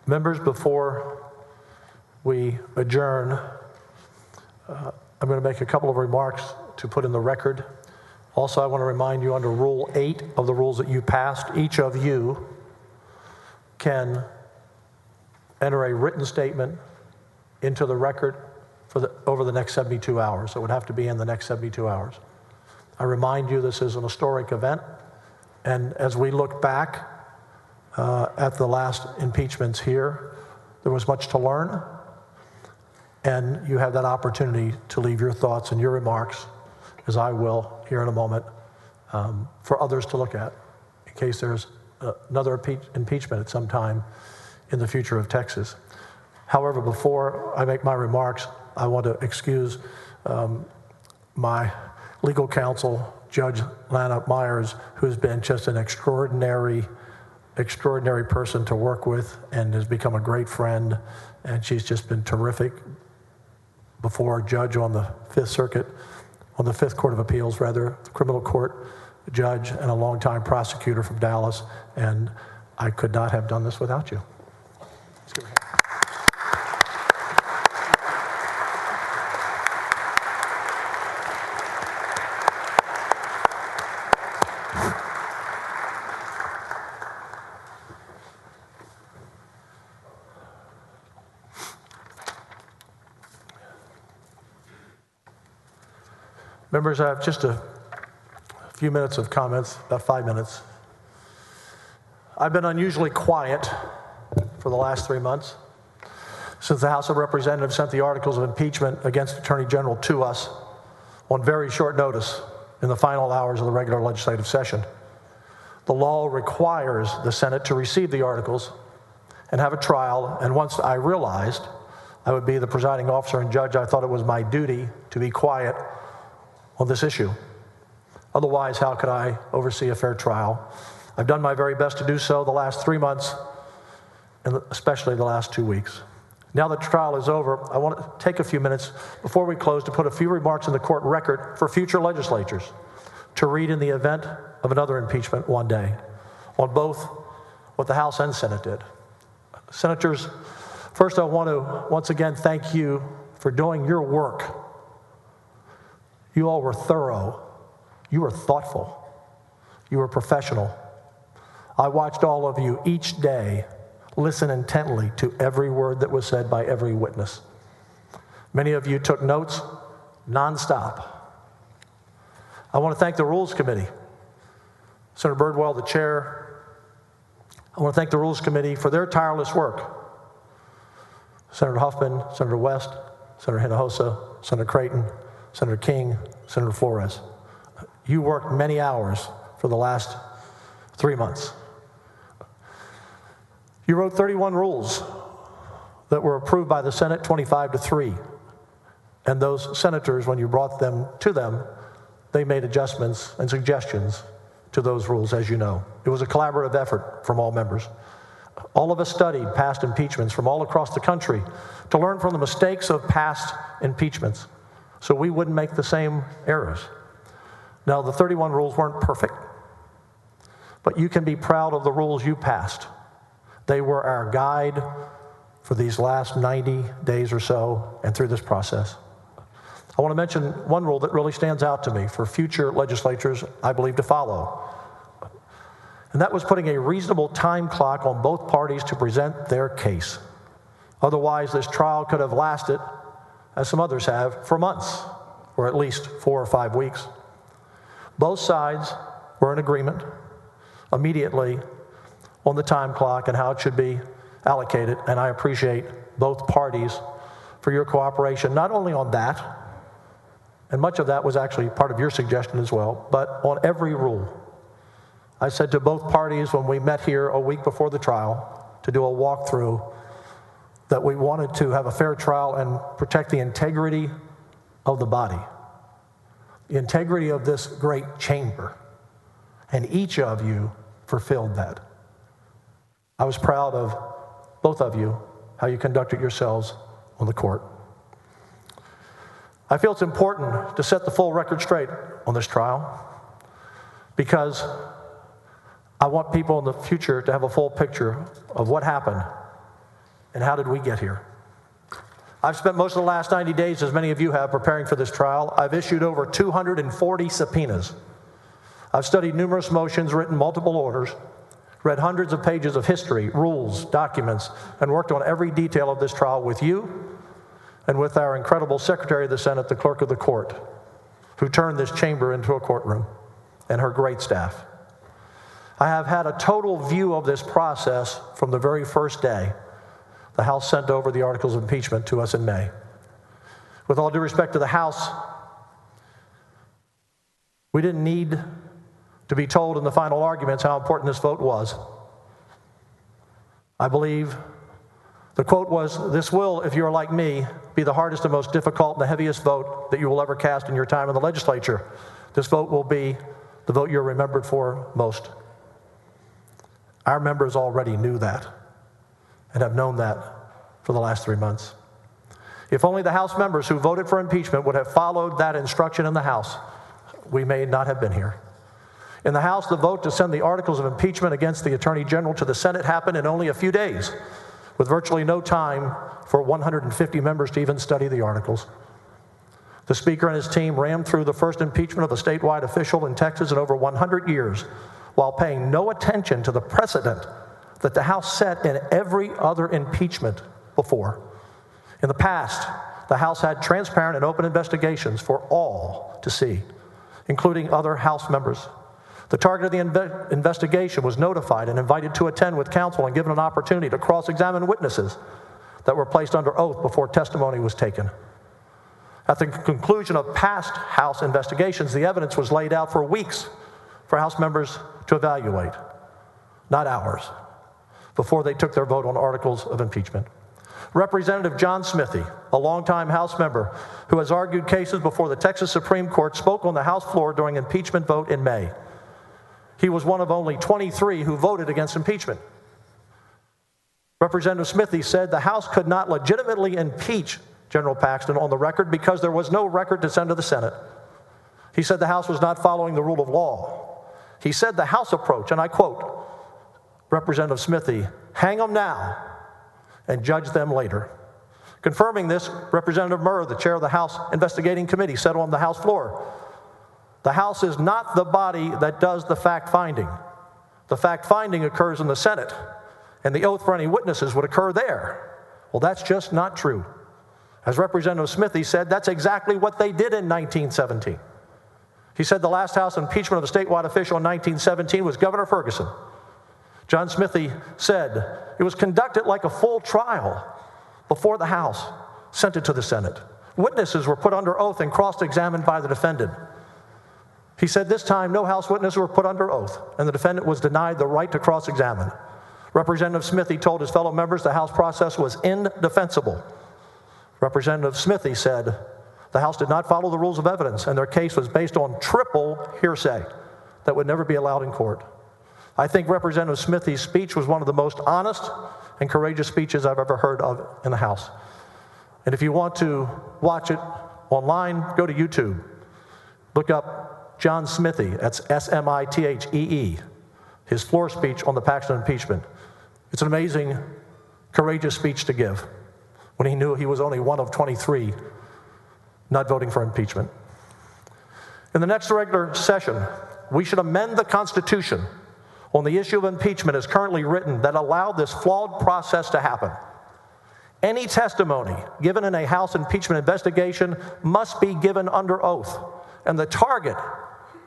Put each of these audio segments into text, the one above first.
Members, before we adjourn, I'm going to make a couple of remarks to put in the record. Also, I want to remind you under Rule 8 of the rules that you passed, each of you can enter a written statement into the record over the next 72 hours. So it would have to be in the next 72 hours. I remind you this is an historic event, and as we look back at the last impeachments here, there was much to learn, and you have that opportunity to leave your thoughts and your remarks, as I will here in a moment, for others to look at in case there's another impeachment at some time in the future of Texas. However, before I make my remarks, I want to excuse my legal counsel, Judge Lana Myers, who's been just an extraordinary person to work with and has become a great friend, and she's just been terrific. Before a judge on the Fifth Circuit, on the Fifth Court of Appeals, rather, the criminal court judge, and a longtime prosecutor from Dallas, and I could not have done this without you. Let's give her a hand. Members, I have just a few minutes of comments, about 5 minutes. I've been unusually quiet for the last 3 months since the House of Representatives sent the articles of impeachment against Attorney General to us on very short notice in the final hours of the regular legislative session. The law requires the Senate to receive the articles and have a trial, and once I realized I would be the presiding officer and judge, I thought it was my duty to be quiet on this issue. Otherwise, how could I oversee a fair trial? I've done my very best to do so the last 3 months, and especially the last 2 weeks. Now that the trial is over, I want to take a few minutes before we close to put a few remarks in the court record for future legislatures to read in the event of another impeachment one day on both what the House and Senate did. Senators, first I want to once again thank you for doing your work. You all were thorough. You were thoughtful. You were professional. I watched all of you each day listen intently to every word that was said by every witness. Many of you took notes nonstop. I want to thank the Rules Committee. Senator Birdwell, the chair. I want to thank the Rules Committee for their tireless work. Senator Huffman, Senator West, Senator Hinojosa, Senator Creighton, Senator King, Senator Flores. You worked many hours for the last 3 months. You wrote 31 rules that were approved by the Senate 25-3. And those senators, when you brought them to them, they made adjustments and suggestions to those rules, as you know. It was a collaborative effort from all members. All of us studied past impeachments from all across the country to learn from the mistakes of past impeachments, so we wouldn't make the same errors. Now, the 31 rules weren't perfect, but you can be proud of the rules you passed. They were our guide for these last 90 days or so and through this process. I want to mention one rule that really stands out to me for future legislatures, I believe, to follow. And that was putting a reasonable time clock on both parties to present their case. Otherwise, this trial could have lasted, as some others have, for months, or at least 4 or 5 weeks. Both sides were in agreement immediately on the time clock and how it should be allocated, and I appreciate both parties for your cooperation, not only on that, and much of that was actually part of your suggestion as well, but on every rule. I said to both parties when we met here a week before the trial to do a walkthrough that we wanted to have a fair trial and protect the integrity of the body, the integrity of this great chamber, and each of you fulfilled that. I was proud of both of you, how you conducted yourselves on the court. I feel it's important to set the full record straight on this trial because I want people in the future to have a full picture of what happened And how did we get here? I've spent most of the last 90 days, as many of you have, preparing for this trial. I've issued over 240 subpoenas. I've studied numerous motions, written multiple orders, read hundreds of pages of history, rules, documents, and worked on every detail of this trial with you and with our incredible Secretary of the Senate, the Clerk of the Court, who turned this chamber into a courtroom, and her great staff. I have had a total view of this process from the very first day the House sent over the articles of impeachment to us in May. With all due respect to the House, we didn't need to be told in the final arguments how important this vote was. I believe the quote was, "This will, if you're like me, be the hardest and most difficult and the heaviest vote that you will ever cast in your time in the legislature. This vote will be the vote you're remembered for most." Our members already knew that and have known that for the last 3 months. If only the House members who voted for impeachment would have followed that instruction in the House, we may not have been here. In the House, the vote to send the articles of impeachment against the Attorney General to the Senate happened in only a few days, with virtually no time for 150 members to even study the articles. The Speaker and his team rammed through the first impeachment of a statewide official in Texas in over 100 years, while paying no attention to the precedent that the House set in every other impeachment before. In the past, the House had transparent and open investigations for all to see, including other House members. The target of the investigation was notified and invited to attend with counsel and given an opportunity to cross-examine witnesses that were placed under oath before testimony was taken. At the conclusion of past House investigations, the evidence was laid out for weeks for House members to evaluate, not hours, before they took their vote on articles of impeachment. Representative John Smithee, a longtime House member who has argued cases before the Texas Supreme Court, spoke on the House floor during impeachment vote in May. He was one of only 23 who voted against impeachment. Representative Smithee said the House could not legitimately impeach General Paxton on the record because there was no record to send to the Senate. He said the House was not following the rule of law. He said the House approach, and I quote Representative Smithee, "Hang them now and judge them later." Confirming this, Representative Murr, the chair of the House Investigating Committee, said on the House floor, "The House is not the body that does the fact-finding. The fact-finding occurs in the Senate, and the oath for any witnesses would occur there." Well, that's just not true. As Representative Smithee said, that's exactly what they did in 1917. He said the last House impeachment of a statewide official in 1917 was Governor Ferguson. John Smithee said it was conducted like a full trial before the House sent it to the Senate. Witnesses were put under oath and cross-examined by the defendant. He said this time no House witnesses were put under oath, and the defendant was denied the right to cross-examine. Representative Smithee told his fellow members the House process was indefensible. Representative Smithee said the House did not follow the rules of evidence, and their case was based on triple hearsay that would never be allowed in court. I think Representative Smithee's speech was one of the most honest and courageous speeches I've ever heard of in the House. And if you want to watch it online, go to YouTube. Look up John Smithee, that's S-M-I-T-H-E-E, his floor speech on the Paxton impeachment. It's an amazing, courageous speech to give when he knew he was only one of 23 not voting for impeachment. In the next regular session, we should amend the Constitution on the issue of impeachment as currently written that allowed this flawed process to happen. Any testimony given in a House impeachment investigation must be given under oath, and the target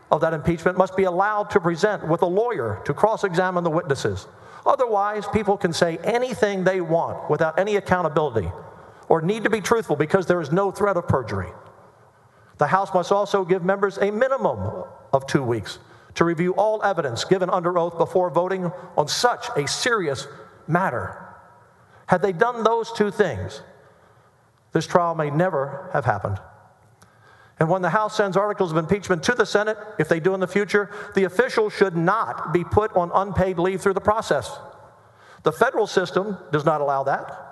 of that impeachment must be allowed to present with a lawyer to cross-examine the witnesses. Otherwise, people can say anything they want without any accountability or need to be truthful because there is no threat of perjury. The House must also give members a minimum of 2 weeks to review all evidence given under oath before voting on such a serious matter. Had they done those two things, this trial may never have happened. And when the House sends articles of impeachment to the Senate, if they do in the future, the official should not be put on unpaid leave through the process. The federal system does not allow that.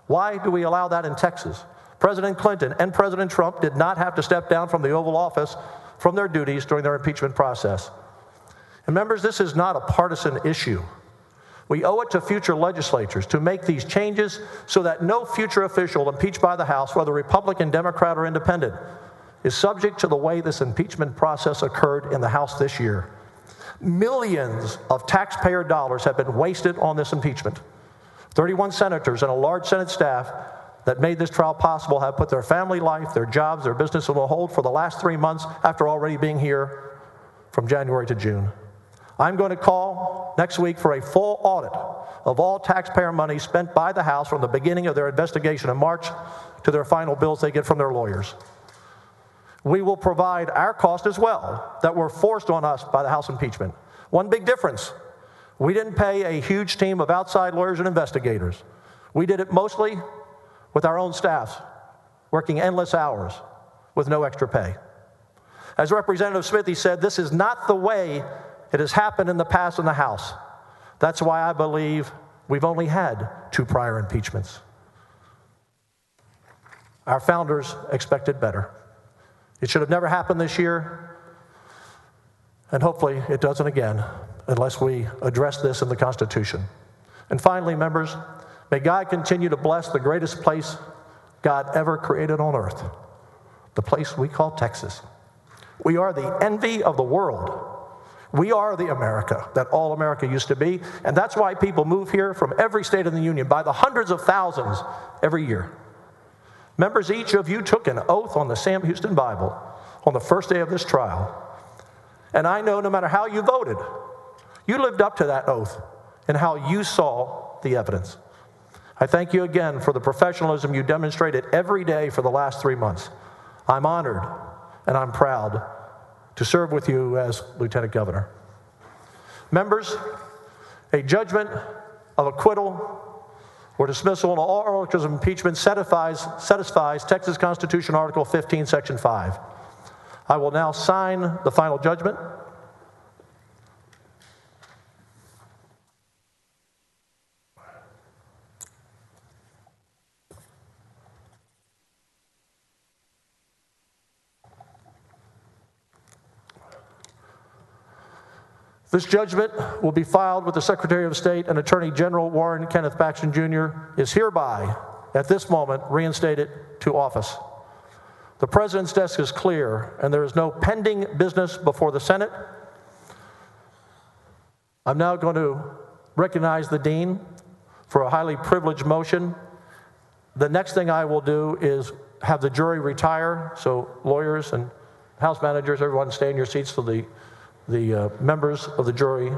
Why do we allow that in Texas? President Clinton and President Trump did not have to step down from the Oval Office from their duties during their impeachment process. And members, this is not a partisan issue. We owe it to future legislatures to make these changes so that no future official impeached by the House, whether Republican, Democrat, or Independent, is subject to the way this impeachment process occurred in the House this year. Millions of taxpayer dollars have been wasted on this impeachment. 31 senators and a large Senate staff that made this trial possible have put their family life, their jobs, their business on hold for the last 3 months after already being here from January to June. I'm going to call next week for a full audit of all taxpayer money spent by the House from the beginning of their investigation in March to their final bills they get from their lawyers. We will provide our cost as well that were forced on us by the House impeachment. One big difference, we didn't pay a huge team of outside lawyers and investigators. We did it mostly with our own staffs, working endless hours with no extra pay. As Representative Smithee said, this is not the way it has happened in the past in the House. That's why I believe we've only had 2 prior impeachments. Our founders expected better. It should have never happened this year, and hopefully it doesn't again unless we address this in the Constitution. And finally, members, may God continue to bless the greatest place God ever created on earth, the place we call Texas. We are the envy of the world. We are the America that all America used to be, and that's why people move here from every state in the Union by the hundreds of thousands every year. Members, each of you took an oath on the Sam Houston Bible on the first day of this trial. And I know no matter how you voted, you lived up to that oath and how you saw the evidence. I thank you again for the professionalism you demonstrated every day for the last 3 months. I'm honored and I'm proud to serve with you as Lieutenant Governor. Members, a judgment of acquittal or dismissal on all articles of impeachment satisfies Texas Constitution Article 15, Section 5. I will now sign the final judgment. This judgment will be filed with the Secretary of State, and Attorney General Warren Kenneth Paxton Jr. is hereby, at this moment, reinstated to office. The President's desk is clear, and there is no pending business before the Senate. I'm now going to recognize the Dean for a highly privileged motion. The next thing I will do is have the jury retire, so lawyers and House managers, everyone stay in your seats till the members of the jury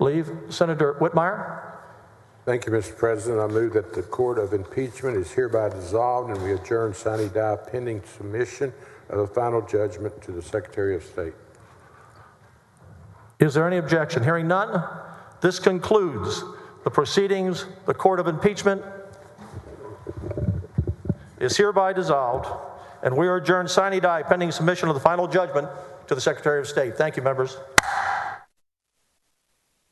leave. Senator Whitmire. Thank you, Mr. President. I move that the Court of Impeachment is hereby dissolved and we adjourn sine die pending submission of the final judgment to the Secretary of State. Is there any objection? Hearing none, this concludes the proceedings. The Court of Impeachment is hereby dissolved, and we are adjourned sine die pending submission of the final judgment to the Secretary of State. Thank you, members.